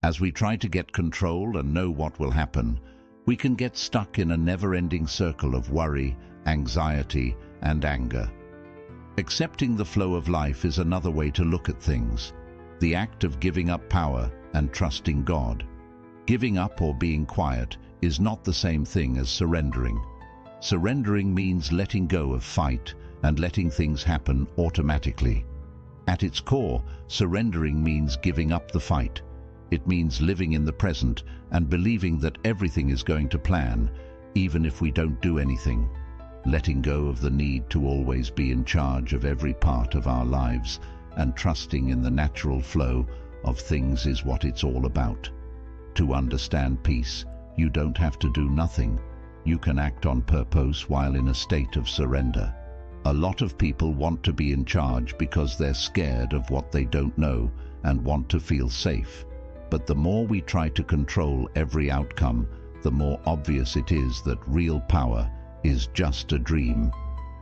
As we try to get control and know what will happen, we can get stuck in a never-ending circle of worry, anxiety, and anger. Accepting the flow of life is another way to look at things, the act of giving up power and trusting God. Giving up or being quiet is not the same thing as surrendering. Surrendering means letting go of fight and letting things happen automatically. At its core, surrendering means giving up the fight. It means living in the present and believing that everything is going to plan, even if we don't do anything. Letting go of the need to always be in charge of every part of our lives and trusting in the natural flow of things is what it's all about. To understand peace, you don't have to do nothing. You can act on purpose while in a state of surrender. A lot of people want to be in charge because they're scared of what they don't know and want to feel safe. But the more we try to control every outcome, the more obvious it is that real power is just a dream.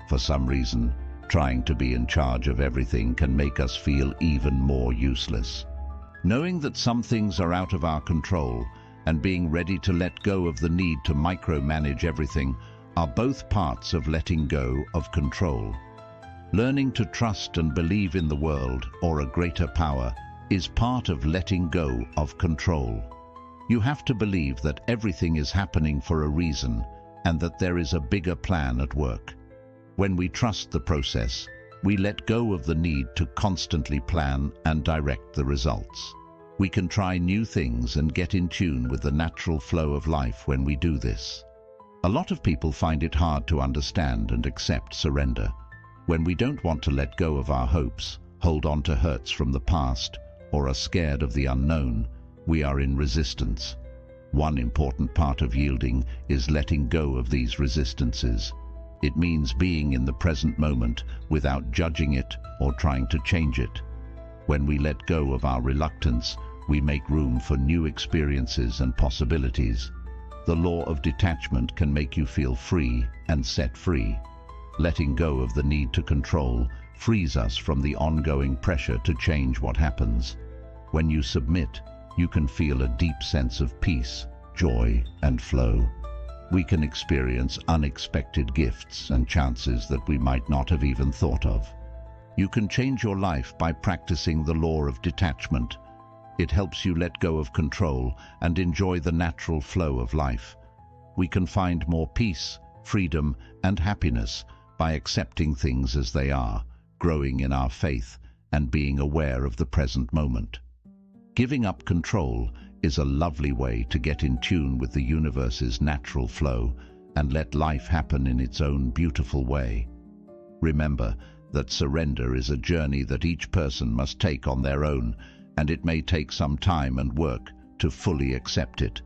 For some reason, trying to be in charge of everything can make us feel even more useless. Knowing that some things are out of our control and being ready to let go of the need to micromanage everything are both parts of letting go of control. Learning to trust and believe in the world or a greater power is part of letting go of control. You have to believe that everything is happening for a reason and that there is a bigger plan at work. When we trust the process, we let go of the need to constantly plan and direct the results. We can try new things and get in tune with the natural flow of life when we do this. A lot of people find it hard to understand and accept surrender. When we don't want to let go of our hopes, hold on to hurts from the past, or are scared of the unknown, we are in resistance. One important part of yielding is letting go of these resistances. It means being in the present moment without judging it or trying to change it. When we let go of our reluctance, we make room for new experiences and possibilities. The law of detachment can make you feel free and set free. Letting go of the need to control frees us from the ongoing pressure to change what happens. When you submit, you can feel a deep sense of peace, joy, and flow. We can experience unexpected gifts and chances that we might not have even thought of. You can change your life by practicing the law of detachment. It helps you let go of control and enjoy the natural flow of life. We can find more peace, freedom, and happiness by accepting things as they are, growing in our faith, and being aware of the present moment. Giving up control is a lovely way to get in tune with the universe's natural flow and let life happen in its own beautiful way. Remember that surrender is a journey that each person must take on their own, and it may take some time and work to fully accept it.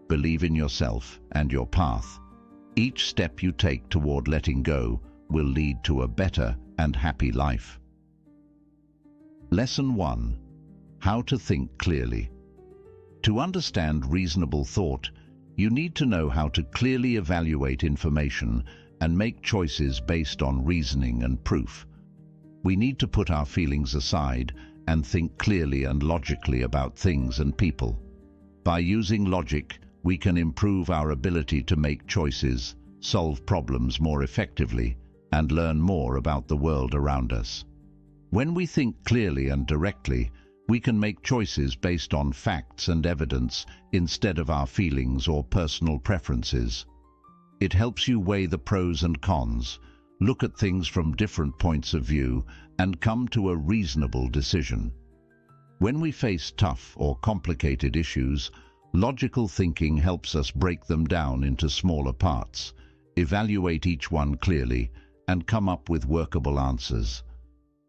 Believe in yourself and your path. Each step you take toward letting go will lead to a better and happy life. Lesson 1. How to think clearly. To understand reasonable thought, you need to know how to clearly evaluate information and make choices based on reasoning and proof. We need to put our feelings aside and think clearly and logically about things and people. By using logic, we can improve our ability to make choices, solve problems more effectively, and learn more about the world around us. When we think clearly and directly, we can make choices based on facts and evidence instead of our feelings or personal preferences. It helps you weigh the pros and cons, look at things from different points of view, and come to a reasonable decision. When we face tough or complicated issues, logical thinking helps us break them down into smaller parts, evaluate each one clearly, and come up with workable answers.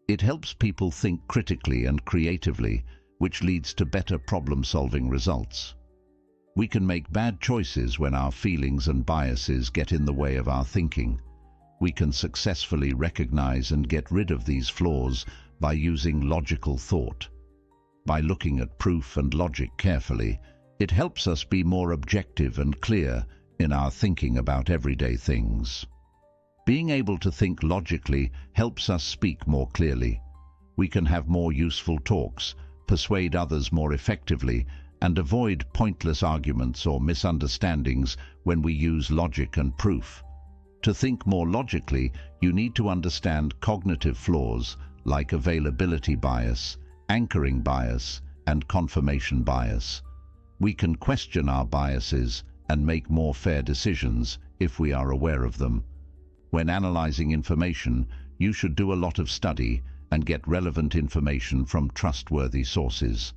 It helps people think critically and creatively, which leads to better problem-solving results. We can make bad choices when our feelings and biases get in the way of our thinking. We can successfully recognize and get rid of these flaws by using logical thought. By looking at proof and logic carefully, it helps us be more objective and clear in our thinking about everyday things. Being able to think logically helps us speak more clearly. We can have more useful talks, persuade others more effectively, and avoid pointless arguments or misunderstandings when we use logic and proof. To think more logically, you need to understand cognitive flaws like availability bias, anchoring bias, and confirmation bias. We can question our biases and make more fair decisions if we are aware of them. When analyzing information, you should do a lot of study and get relevant information from trustworthy sources.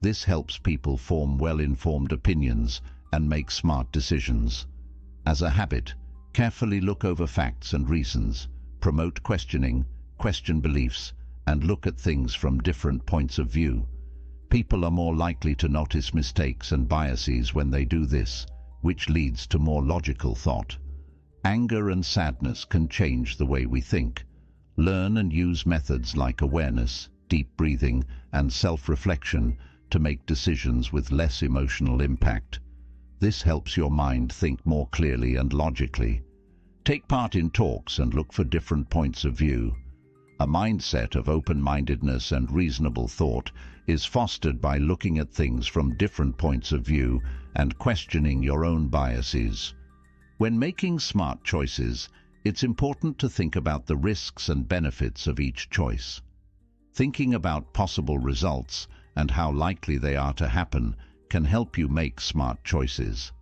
This helps people form well-informed opinions and make smart decisions. As a habit, carefully look over facts and reasons, promote questioning, question beliefs, and look at things from different points of view. People are more likely to notice mistakes and biases when they do this, which leads to more logical thought. Anger and sadness can change the way we think. Learn and use methods like awareness, deep breathing, and self-reflection to make decisions with less emotional impact. This helps your mind think more clearly and logically. Take part in talks and look for different points of view. A mindset of open-mindedness and reasonable thought is fostered by looking at things from different points of view and questioning your own biases. When making smart choices, it's important to think about the risks and benefits of each choice. Thinking about possible results and how likely they are to happen can help you make smart choices.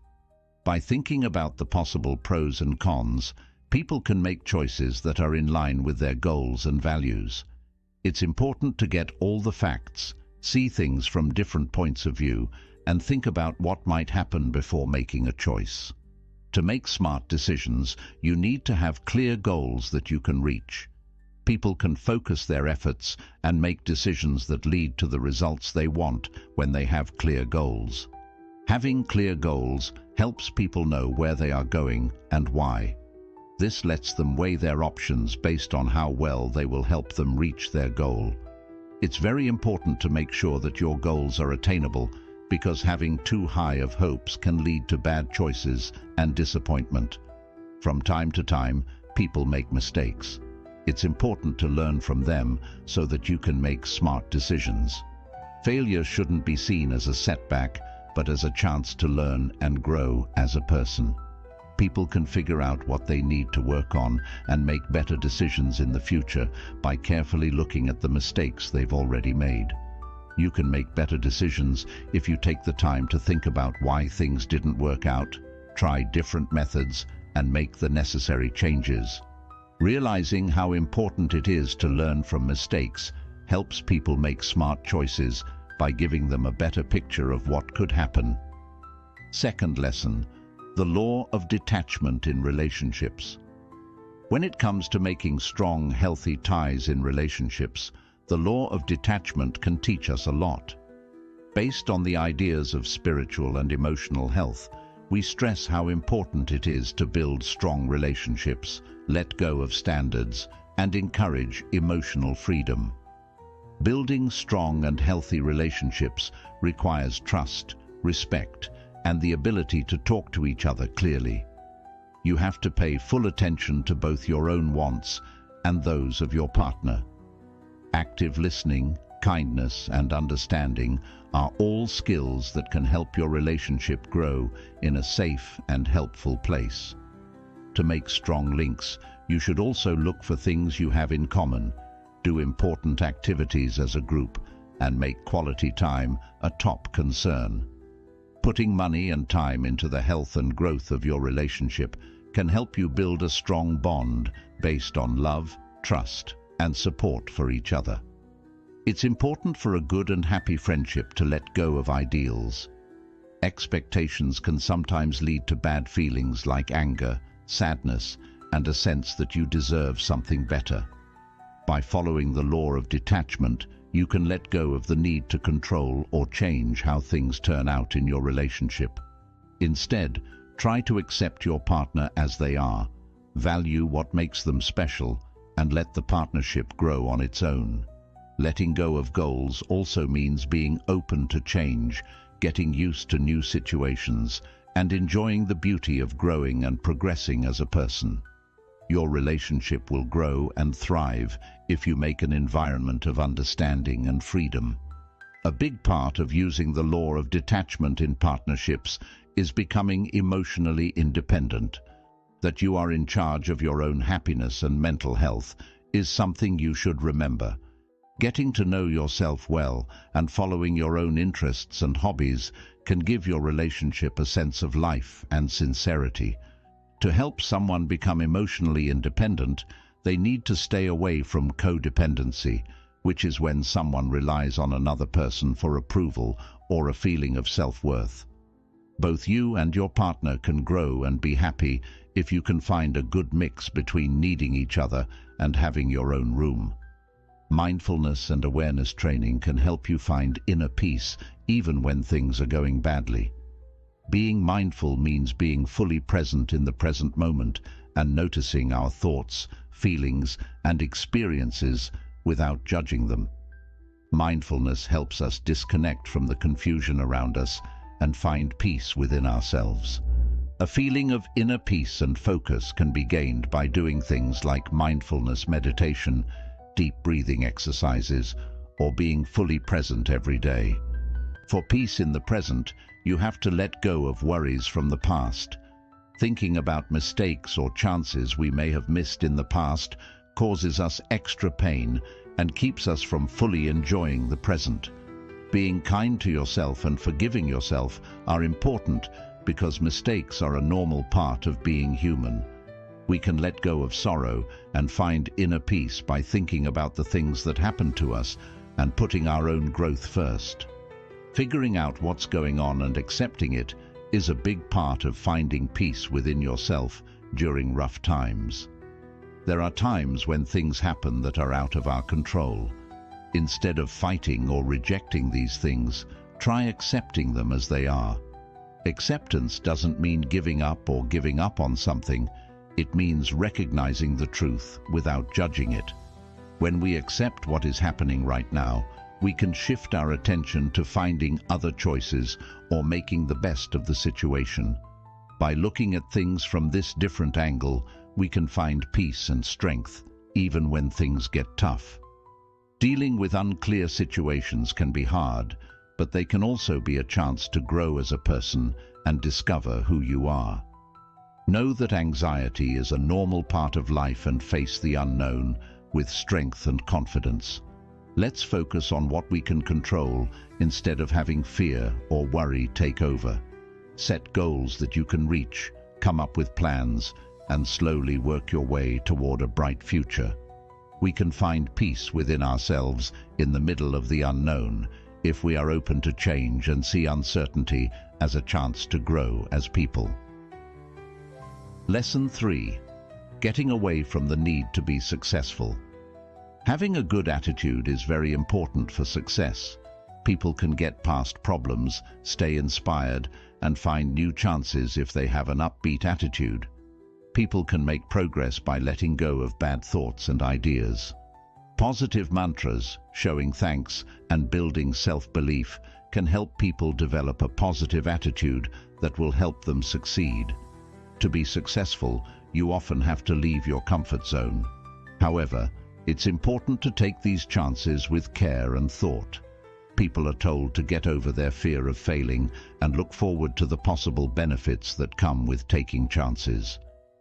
By thinking about the possible pros and cons, people can make choices that are in line with their goals and values. It's important to get all the facts, see things from different points of view, and think about what might happen before making a choice. To make smart decisions, you need to have clear goals that you can reach. People can focus their efforts and make decisions that lead to the results they want when they have clear goals. Having clear goals helps people know where they are going and why. This lets them weigh their options based on how well they will help them reach their goal. It's very important to make sure that your goals are attainable, because having too high of hopes can lead to bad choices and disappointment. From time to time, people make mistakes. It's important to learn from them so that you can make smart decisions. Failure shouldn't be seen as a setback, but as a chance to learn and grow as a person. People can figure out what they need to work on and make better decisions in the future by carefully looking at the mistakes they've already made. You can make better decisions if you take the time to think about why things didn't work out, try different methods, and make the necessary changes. Realizing how important it is to learn from mistakes helps people make smart choices by giving them a better picture of what could happen. Second lesson, the law of detachment in relationships. When it comes to making strong, healthy ties in relationships, the law of detachment can teach us a lot. Based on the ideas of spiritual and emotional health, we stress how important it is to build strong relationships, let go of standards, and encourage emotional freedom. Building strong and healthy relationships requires trust, respect, and the ability to talk to each other clearly. You have to pay full attention to both your own wants and those of your partner. Active listening, kindness, and understanding are all skills that can help your relationship grow in a safe and helpful place. To make strong links, you should also look for things you have in common, do important activities as a group, and make quality time a top concern. Putting money and time into the health and growth of your relationship can help you build a strong bond based on love, trust, and support for each other. It's important for a good and happy friendship to let go of ideals. Expectations can sometimes lead to bad feelings like anger, sadness, and a sense that you deserve something better. By following the law of detachment, you can let go of the need to control or change how things turn out in your relationship. Instead, try to accept your partner as they are, value what makes them special, and let the partnership grow on its own. Letting go of goals also means being open to change, getting used to new situations, and enjoying the beauty of growing and progressing as a person. Your relationship will grow and thrive if you make an environment of understanding and freedom. A big part of using the law of detachment in partnerships is becoming emotionally independent. That you are in charge of your own happiness and mental health is something you should remember. Getting to know yourself well and following your own interests and hobbies can give your relationship a sense of life and sincerity. To help someone become emotionally independent, they need to stay away from codependency, which is when someone relies on another person for approval or a feeling of self-worth. Both you and your partner can grow and be happy if you can find a good mix between needing each other and having your own room. Mindfulness and awareness training can help you find inner peace even when things are going badly. Being mindful means being fully present in the present moment and noticing our thoughts, feelings, and experiences without judging them. Mindfulness helps us disconnect from the confusion around us and find peace within ourselves. A feeling of inner peace and focus can be gained by doing things like mindfulness meditation, deep breathing exercises, or being fully present every day. For peace in the present, you have to let go of worries from the past. Thinking about mistakes or chances we may have missed in the past causes us extra pain and keeps us from fully enjoying the present. Being kind to yourself and forgiving yourself are important because mistakes are a normal part of being human. We can let go of sorrow and find inner peace by thinking about the things that happened to us and putting our own growth first. Figuring out what's going on and accepting it is a big part of finding peace within yourself during rough times. There are times when things happen that are out of our control. Instead of fighting or rejecting these things, try accepting them as they are. Acceptance doesn't mean giving up or giving up on something. It means recognizing the truth without judging it. When we accept what is happening right now, we can shift our attention to finding other choices or making the best of the situation. By looking at things from this different angle, we can find peace and strength, even when things get tough. Dealing with unclear situations can be hard, but they can also be a chance to grow as a person and discover who you are. Know that anxiety is a normal part of life and face the unknown with strength and confidence. Let's focus on what we can control instead of having fear or worry take over. Set goals that you can reach, come up with plans, and slowly work your way toward a bright future. We can find peace within ourselves in the middle of the unknown if we are open to change and see uncertainty as a chance to grow as people. Lesson 3. Getting away from the need to be successful. Having a good attitude is very important for success. People can get past problems, stay inspired, and find new chances if they have an upbeat attitude. People can make progress by letting go of bad thoughts and ideas. Positive mantras, showing thanks, and building self-belief can help people develop a positive attitude that will help them succeed. To be successful, you often have to leave your comfort zone. However, it's important to take these chances with care and thought. People are told to get over their fear of failing and look forward to the possible benefits that come with taking chances.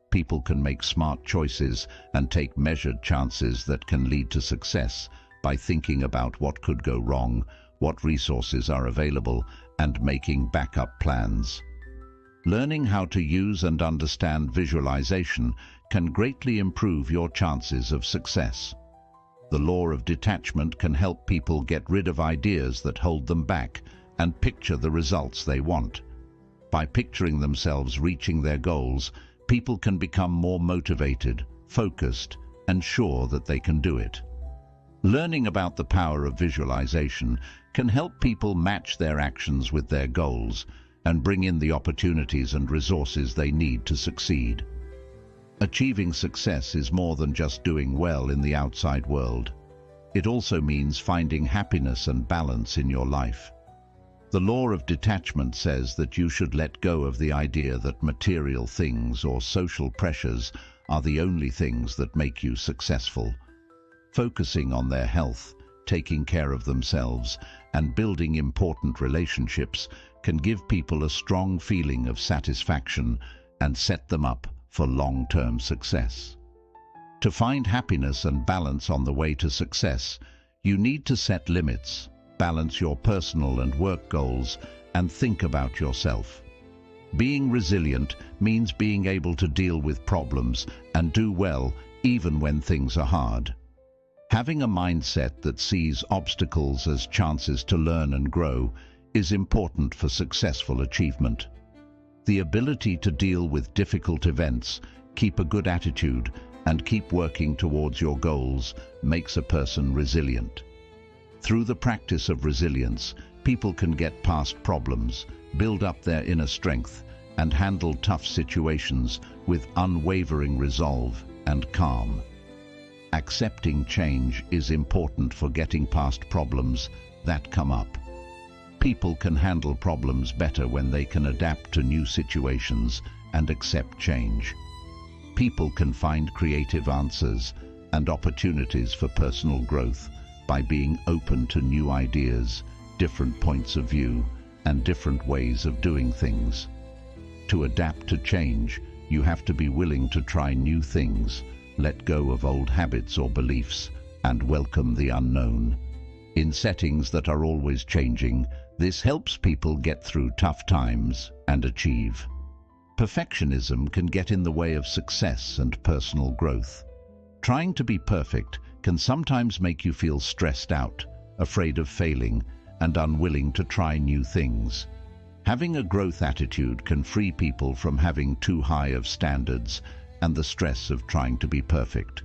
People can make smart choices and take measured chances that can lead to success by thinking about what could go wrong, what resources are available, and making backup plans. Learning how to use and understand visualization can greatly improve your chances of success. The law of detachment can help people get rid of ideas that hold them back and picture the results they want. By picturing themselves reaching their goals, people can become more motivated, focused, and sure that they can do it. Learning about the power of visualization can help people match their actions with their goals and bring in the opportunities and resources they need to succeed. Achieving success is more than just doing well in the outside world. It also means finding happiness and balance in your life. The law of detachment says that you should let go of the idea that material things or social pressures are the only things that make you successful. Focusing on their health, taking care of themselves, and building important relationships can give people a strong feeling of satisfaction and set them up for long-term success. To find happiness and balance on the way to success, you need to set limits, balance your personal and work goals, and think about yourself. Being resilient means being able to deal with problems and do well even when things are hard. Having a mindset that sees obstacles as chances to learn and grow is important for successful achievement. The ability to deal with difficult events, keep a good attitude, and keep working towards your goals makes a person resilient. Through the practice of resilience, people can get past problems, build up their inner strength, and handle tough situations with unwavering resolve and calm. Accepting change is important for getting past problems that come up. People can handle problems better when they can adapt to new situations and accept change. People can find creative answers and opportunities for personal growth by being open to new ideas, different points of view, and different ways of doing things. To adapt to change, you have to be willing to try new things, let go of old habits or beliefs, and welcome the unknown. In settings that are always changing, this helps people get through tough times and achieve. Perfectionism can get in the way of success and personal growth. Trying to be perfect can sometimes make you feel stressed out, afraid of failing, and unwilling to try new things. Having a growth attitude can free people from having too high of standards and the stress of trying to be perfect.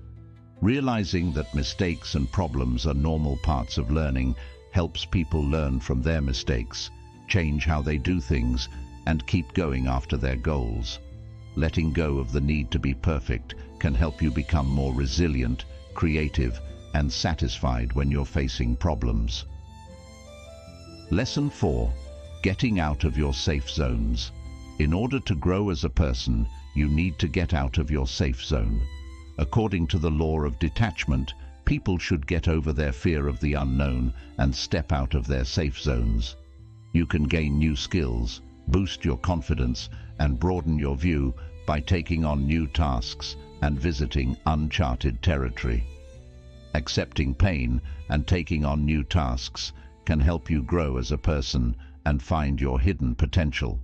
Realizing that mistakes and problems are normal parts of learning helps people learn from their mistakes, change how they do things, and keep going after their goals. Letting go of the need to be perfect can help you become more resilient, creative, and satisfied when you're facing problems. Lesson 4. Getting out of your safe zones. In order to grow as a person, you need to get out of your safe zone. According to the law of detachment, people should get over their fear of the unknown and step out of their safe zones. You can gain new skills, boost your confidence, and broaden your view by taking on new tasks and visiting uncharted territory. Accepting pain and taking on new tasks can help you grow as a person and find your hidden potential.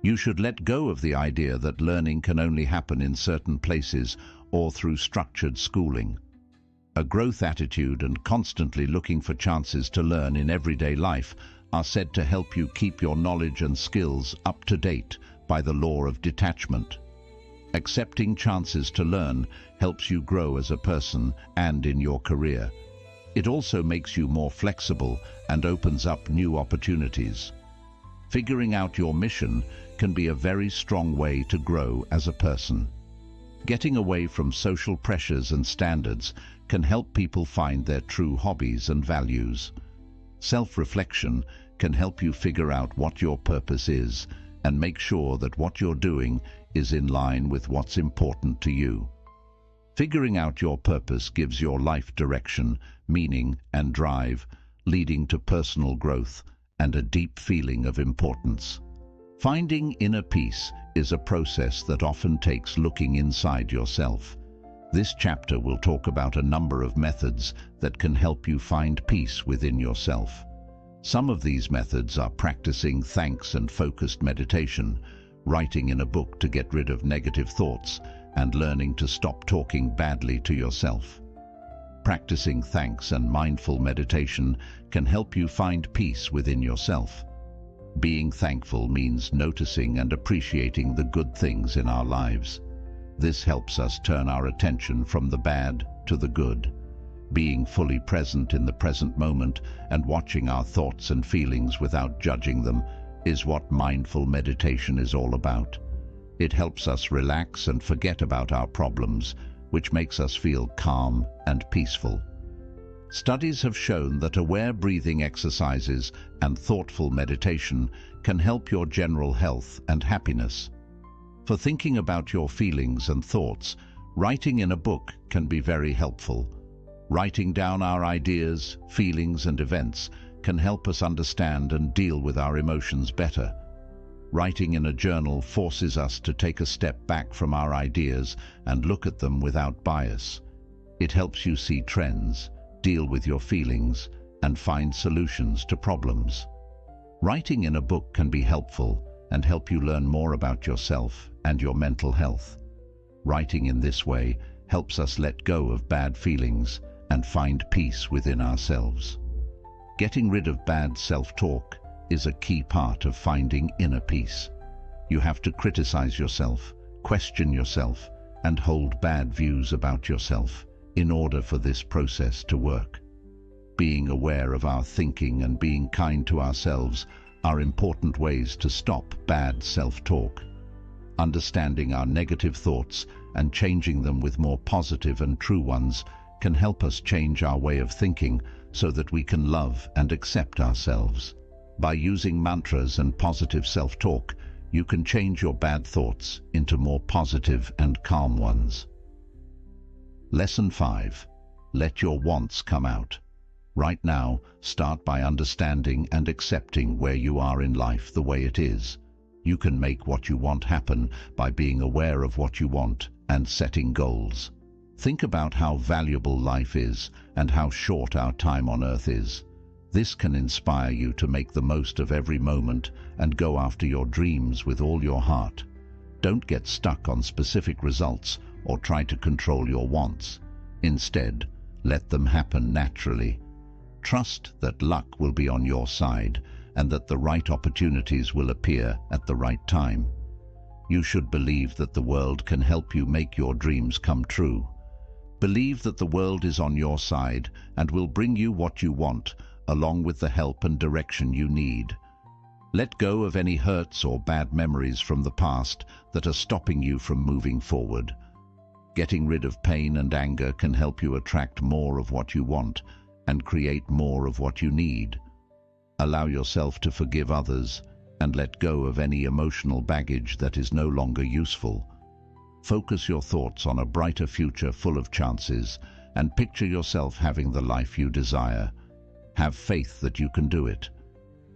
You should let go of the idea that learning can only happen in certain places or through structured schooling. A growth attitude and constantly looking for chances to learn in everyday life are said to help you keep your knowledge and skills up to date by the law of detachment. Accepting chances to learn helps you grow as a person and in your career. It also makes you more flexible and opens up new opportunities. Figuring out your mission can be a very strong way to grow as a person. Getting away from social pressures and standards can help people find their true hobbies and values. Self-reflection can help you figure out what your purpose is and make sure that what you're doing is in line with what's important to you. Figuring out your purpose gives your life direction, meaning, and drive, leading to personal growth and a deep feeling of importance. Finding inner peace is a process that often takes looking inside yourself. This chapter will talk about a number of methods that can help you find peace within yourself. Some of these methods are practicing thanks and focused meditation, writing in a book to get rid of negative thoughts, and learning to stop talking badly to yourself. Practicing thanks and mindful meditation can help you find peace within yourself. Being thankful means noticing and appreciating the good things in our lives. This helps us turn our attention from the bad to the good. Being fully present in the present moment and watching our thoughts and feelings without judging them is what mindful meditation is all about. It helps us relax and forget about our problems, which makes us feel calm and peaceful. Studies have shown that aware breathing exercises and thoughtful meditation can help your general health and happiness. For thinking about your feelings and thoughts, writing in a book can be very helpful. Writing down our ideas, feelings, and events can help us understand and deal with our emotions better. Writing in a journal forces us to take a step back from our ideas and look at them without bias. It helps you see trends, deal with your feelings, and find solutions to problems. Writing in a book can be helpful and help you learn more about yourself and your mental health. Writing in this way helps us let go of bad feelings and find peace within ourselves. Getting rid of bad self-talk is a key part of finding inner peace. You have to criticize yourself, question yourself, and hold bad views about yourself in order for this process to work. Being aware of our thinking and being kind to ourselves are important ways to stop bad self-talk. Understanding our negative thoughts and changing them with more positive and true ones can help us change our way of thinking so that we can love and accept ourselves. By using mantras and positive self-talk, you can change your bad thoughts into more positive and calm ones. Lesson 5. Let your wants come out. Right now, start by understanding and accepting where you are in life the way it is. You can make what you want happen by being aware of what you want and setting goals. Think about how valuable life is and how short our time on earth is. This can inspire you to make the most of every moment and go after your dreams with all your heart. Don't get stuck on specific results or try to control your wants. Instead, let them happen naturally. Trust that luck will be on your side and that the right opportunities will appear at the right time. You should believe that the world can help you make your dreams come true. Believe that the world is on your side and will bring you what you want, along with the help and direction you need. Let go of any hurts or bad memories from the past that are stopping you from moving forward. Getting rid of pain and anger can help you attract more of what you want and create more of what you need. Allow yourself to forgive others and let go of any emotional baggage that is no longer useful. Focus your thoughts on a brighter future full of chances and picture yourself having the life you desire. Have faith that you can do it.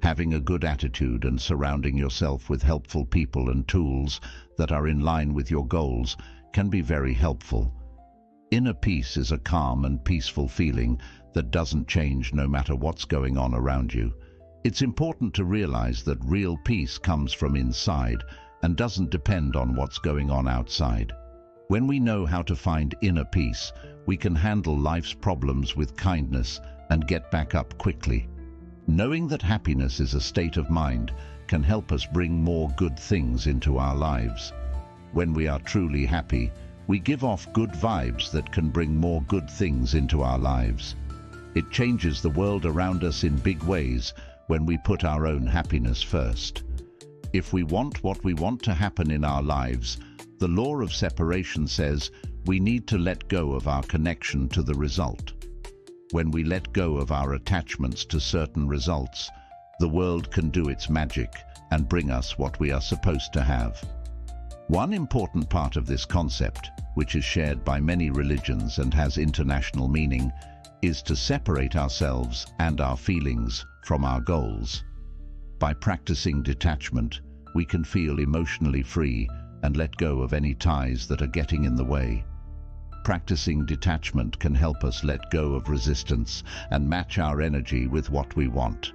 Having a good attitude and surrounding yourself with helpful people and tools that are in line with your goals can be very helpful. Inner peace is a calm and peaceful feeling that doesn't change no matter what's going on around you. It's important to realize that real peace comes from inside and doesn't depend on what's going on outside. When we know how to find inner peace, we can handle life's problems with kindness and get back up quickly. Knowing that happiness is a state of mind can help us bring more good things into our lives. When we are truly happy, we give off good vibes that can bring more good things into our lives. It changes the world around us in big ways when we put our own happiness first. If we want what we want to happen in our lives, the law of separation says we need to let go of our connection to the result. When we let go of our attachments to certain results, the world can do its magic and bring us what we are supposed to have. One important part of this concept, which is shared by many religions and has international meaning, is to separate ourselves and our feelings from our goals. By practicing detachment, we can feel emotionally free and let go of any ties that are getting in the way. Practicing detachment can help us let go of resistance and match our energy with what we want.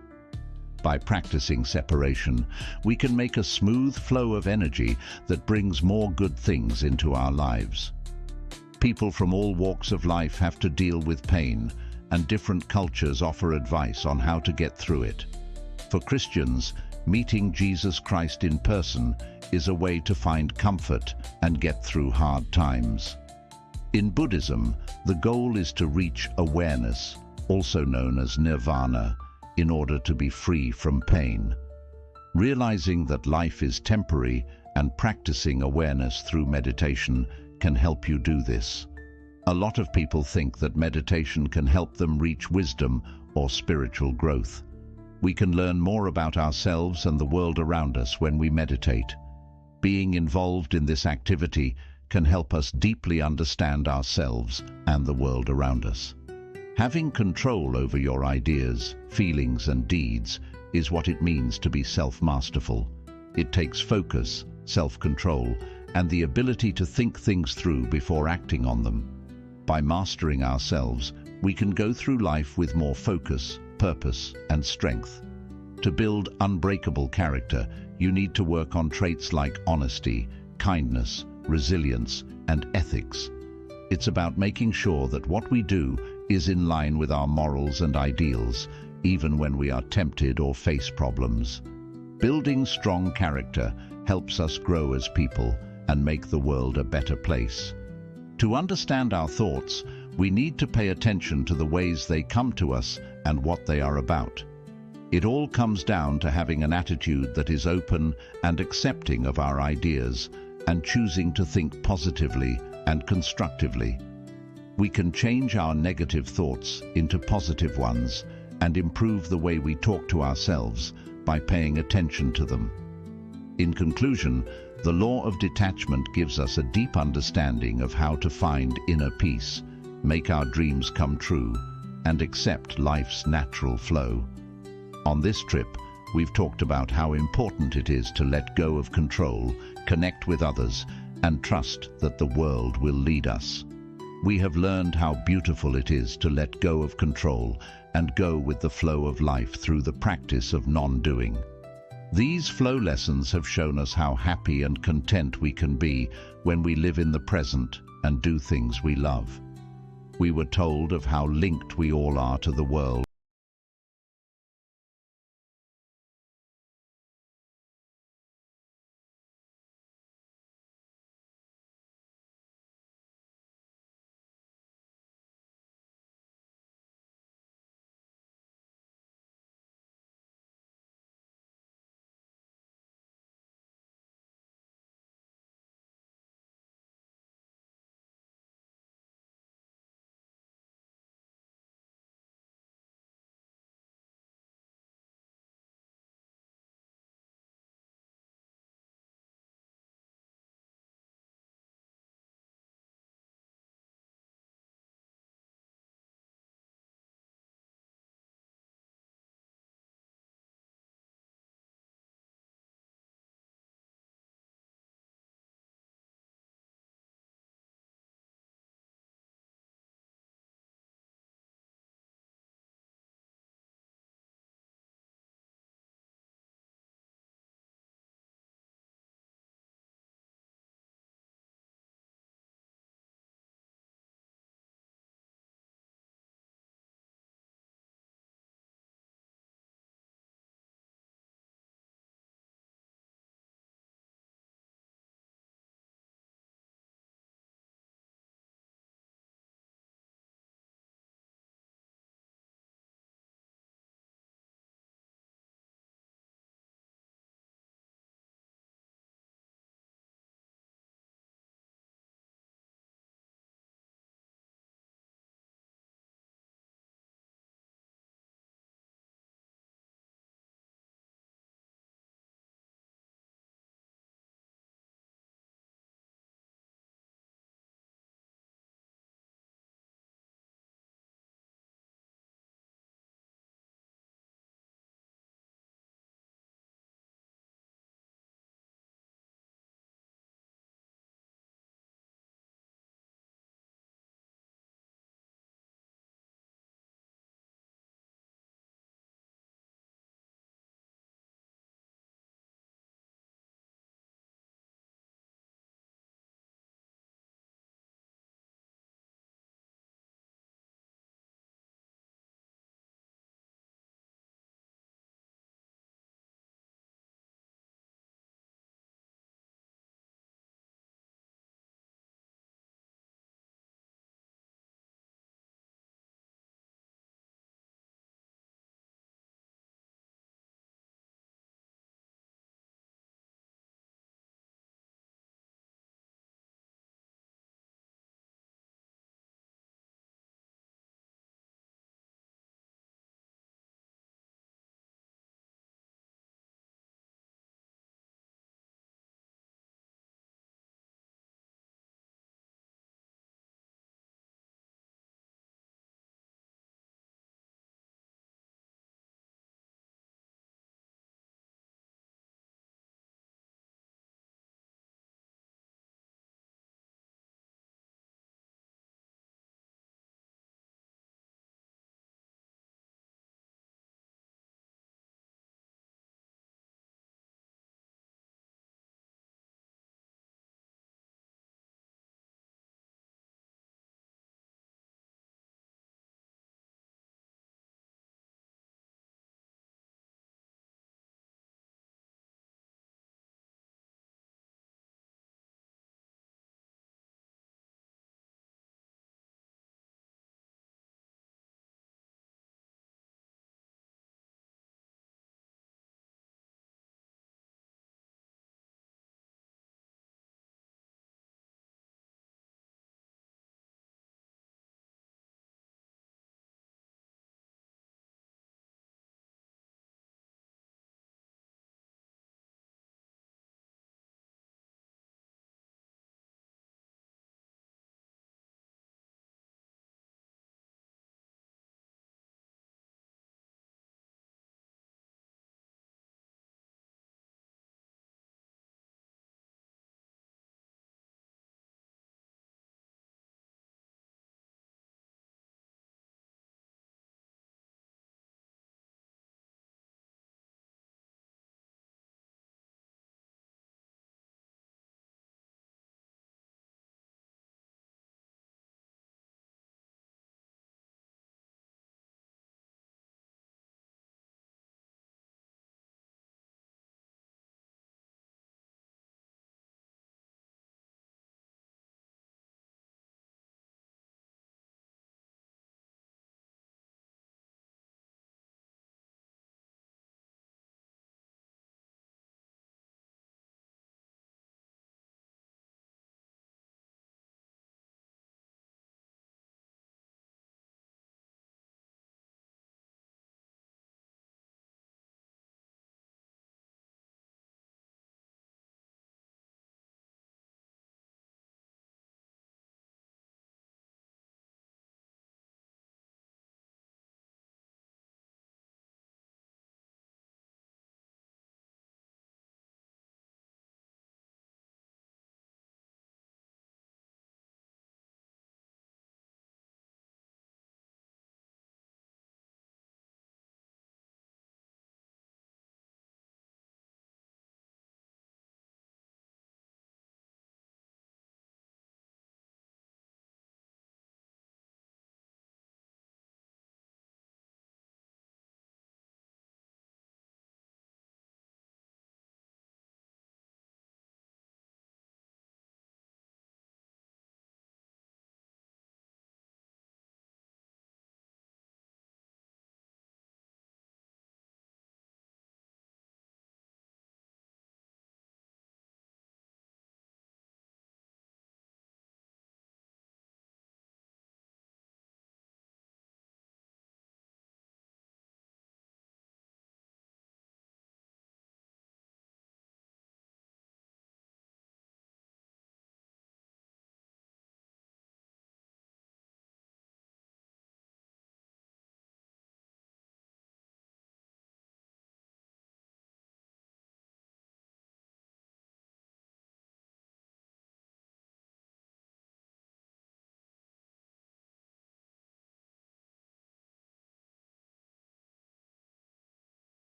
By practicing separation, we can make a smooth flow of energy that brings more good things into our lives. People from all walks of life have to deal with pain, and different cultures offer advice on how to get through it. For Christians, meeting Jesus Christ in person is a way to find comfort and get through hard times. In Buddhism, the goal is to reach awareness, also known as nirvana, in order to be free from pain. Realizing that life is temporary and practicing awareness through meditation can help you do this. A lot of people think that meditation can help them reach wisdom or spiritual growth. We can learn more about ourselves and the world around us when we meditate. Being involved in this activity can help us deeply understand ourselves and the world around us. Having control over your ideas, feelings and deeds is what it means to be self-masterful. It takes focus, self-control, and the ability to think things through before acting on them. By mastering ourselves, we can go through life with more focus, purpose, and strength. To build unbreakable character, you need to work on traits like honesty, kindness, resilience, and ethics. It's about making sure that what we do is in line with our morals and ideals, even when we are tempted or face problems. Building strong character helps us grow as people and make the world a better place. To understand our thoughts, we need to pay attention to the ways they come to us and what they are about. It all comes down to having an attitude that is open and accepting of our ideas and choosing to think positively and constructively. We can change our negative thoughts into positive ones and improve the way we talk to ourselves by paying attention to them. In conclusion, the law of detachment gives us a deep understanding of how to find inner peace, make our dreams come true, and accept life's natural flow. On this trip, we've talked about how important it is to let go of control, connect with others, and trust that the world will lead us. We have learned how beautiful it is to let go of control and go with the flow of life through the practice of non-doing. These flow lessons have shown us how happy and content we can be when we live in the present and do things we love. We were told of how linked we all are to the world.